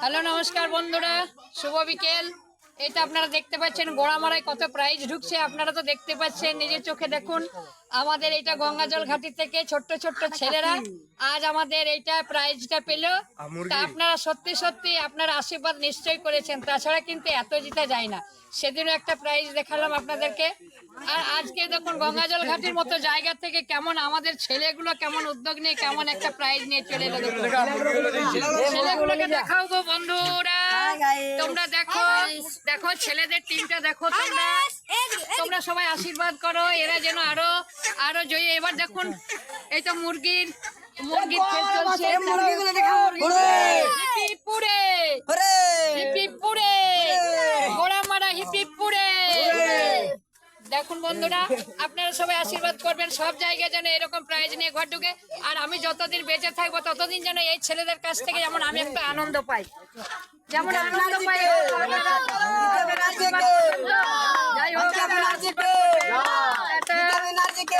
Hello নমস্কার বন্ধুরা, শুভ বিকেল। এটা আপনারা দেখতে পাচ্ছেন গোড়ামারায় কত প্রাইজ ঢুকছে, আপনারা তো দেখতে পাচ্ছেন, নিজের চোখে দেখুন। আমাদের এইটা গঙ্গাজল ঘাটি থেকে ছোট্ট ছোট্ট ছেলেরা আজ আমাদের এইটা প্রাইজটা পেল। তা আপনারা সত্যি সত্যি আপনারা আশীর্বাদ নিশ্চয়ই করেছেন, তাছাড়া কিন্তু এত জিতা যায় না। সেদিনও একটা প্রাইজ দেখালাম আপনাদেরকে। আর আজকে দেখুন গঙ্গাজল ঘাটির মতো জায়গা থেকে কেমন আমাদের ছেলেগুলো কেমন উদ্যোগ নিয়ে কেমন একটা প্রাইজ নিয়ে চলে এলো। ছেলেগুলোকে দেখাও গো বন্ধুরা, তোমরা দেখো দেখো ছেলেদের টিমটা দেখো, তোমরা সবাই আশীর্বাদ করো এরা যেন আরো আরো জয়ী। এবার দেখুন এই তো মুরগির খেল চলছে। হিপিপুরে হিপিপুরে গোড়ামারা হিপিপুরে। দেখুন বন্ধুরা, আপনারা সবাই আশীর্বাদ করবেন সব জায়গায় যেন এরকম প্রাইজ নিয়ে ঘর ঢুকে। আর আমি যতদিন বেঁচে থাকবো ততদিন যেন এই ছেলেদের কাছ থেকে যেমন আমি একটা আনন্দ পাই, যেমন আনন্দ পাই